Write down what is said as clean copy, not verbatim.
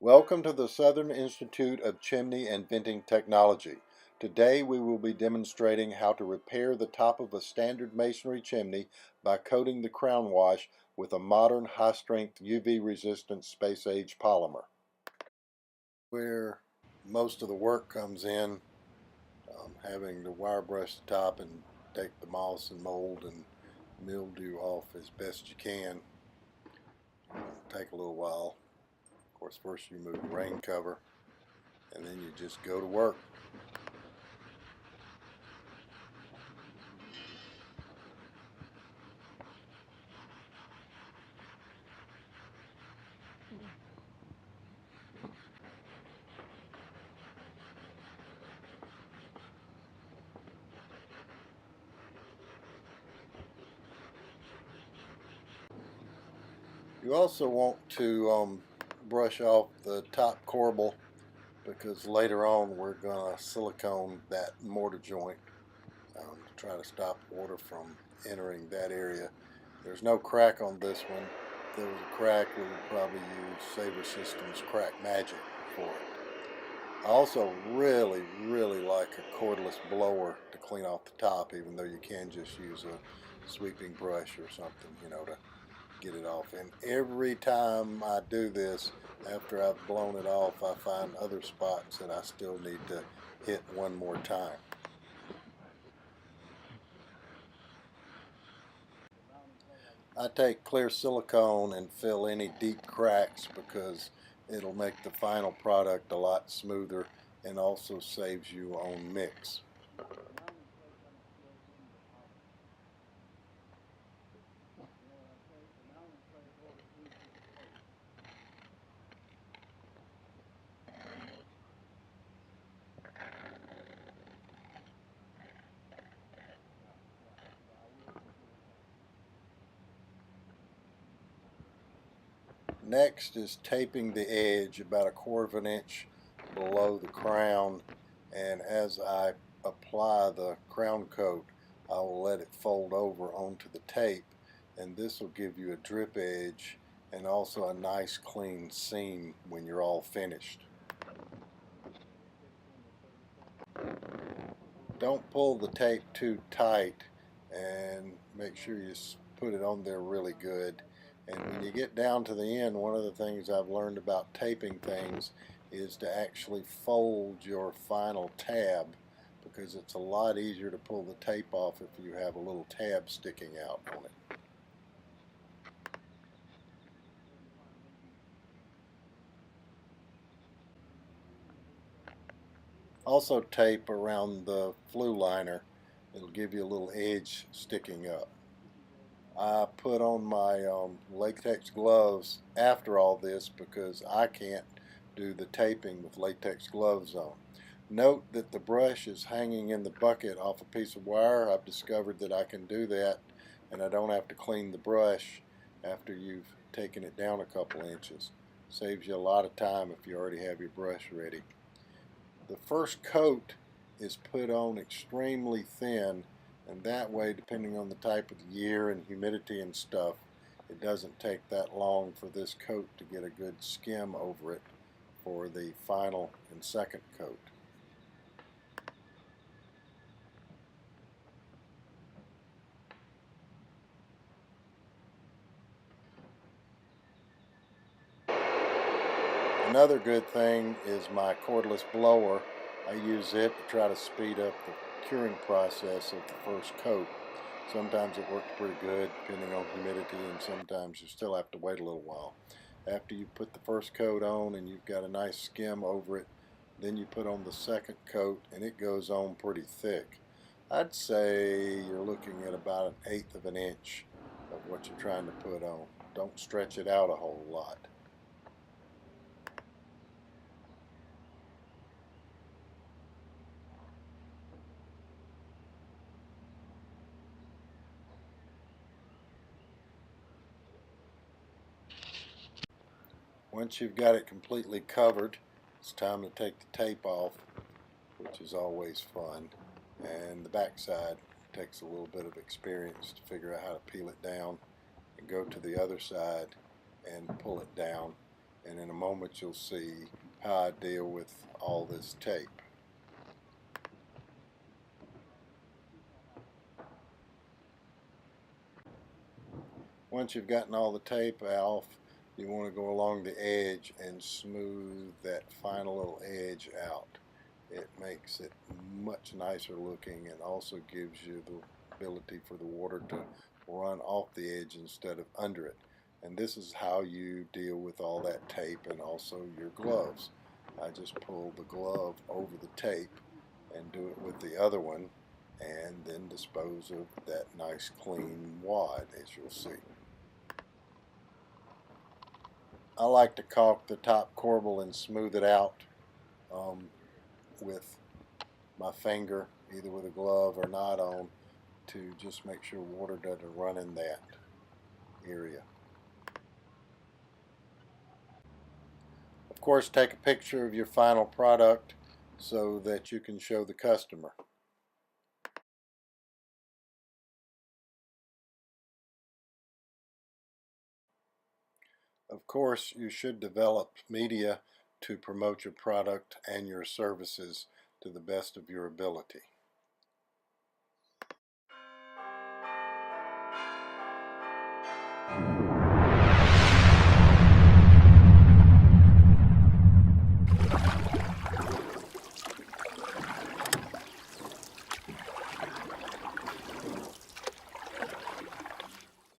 Welcome to the Southern Institute of Chimney and Venting Technology. Today we will be demonstrating how to repair the top of a standard masonry chimney by coating the crown wash with a modern high-strength UV resistant space-age polymer. Where most of the work comes in, having to wire brush the top and take the moss and mold and mildew off as best you can. It'll take a little while. Of course, first you remove the rain cover and then you just go to work. You also want to brush off the top corbel, because later on we're going to silicone that mortar joint to try to stop water from entering that area. There's no crack on this one. If there was a crack, we would probably use SaverSystems Crack Magic for it. I also really like a cordless blower to clean off the top, even though you can just use a sweeping brush or something, to get it off. And every time I do this, after I've blown it off, I find other spots that I still need to hit one more time. I take clear silicone and fill any deep cracks because it'll make the final product a lot smoother and also saves you on mix. Next is taping the edge about 1/4 inch below the crown, and as I apply the crown coat, I will let it fold over onto the tape, and this will give you a drip edge and also a nice clean seam when you're all finished. Don't pull the tape too tight, and make sure you put it on there really good. And when you get down to the end, one of the things I've learned about taping things is to actually fold your final tab, because it's a lot easier to pull the tape off if you have a little tab sticking out on it. Also tape around the flue liner. It'll give you a little edge sticking up. I put on my latex gloves after all this because I can't do the taping with latex gloves on. Note that the brush is hanging in the bucket off a piece of wire. I've discovered that I can do that, and I don't have to clean the brush after you've taken it down a couple inches. Saves you a lot of time if you already have your brush ready. The first coat is put on extremely thin, and that way, depending on the type of the year and humidity and stuff, it doesn't take that long for this coat to get a good skim over it for the final and second coat. Another good thing is my cordless blower. I use it to try to speed up the curing process of the first coat. Sometimes it works pretty good depending on humidity, and sometimes you still have to wait a little while. After you put the first coat on and you've got a nice skim over it, then you put on the second coat and it goes on pretty thick. I'd say you're looking at about 1/8 of an inch of what you're trying to put on. Don't stretch it out a whole lot. Once you've got it completely covered, it's time to take the tape off, which is always fun. And the back side takes a little bit of experience to figure out how to peel it down, and go to the other side and pull it down. and in a moment you'll see how I deal with all this tape. Once you've gotten all the tape off, you want to go along the edge and smooth that final little edge out. It makes it much nicer looking and also gives you the ability for the water to run off the edge instead of under it. And this is how you deal with all that tape and also your gloves. I just pull the glove over the tape and do it with the other one, and then dispose of that nice clean wad, as you'll see. I like to caulk the top corbel and smooth it out with my finger, either with a glove or not on, to just make sure water doesn't run in that area. Of course, take a picture of your final product so that you can show the customer. Of course, you should develop media to promote your product and your services to the best of your ability.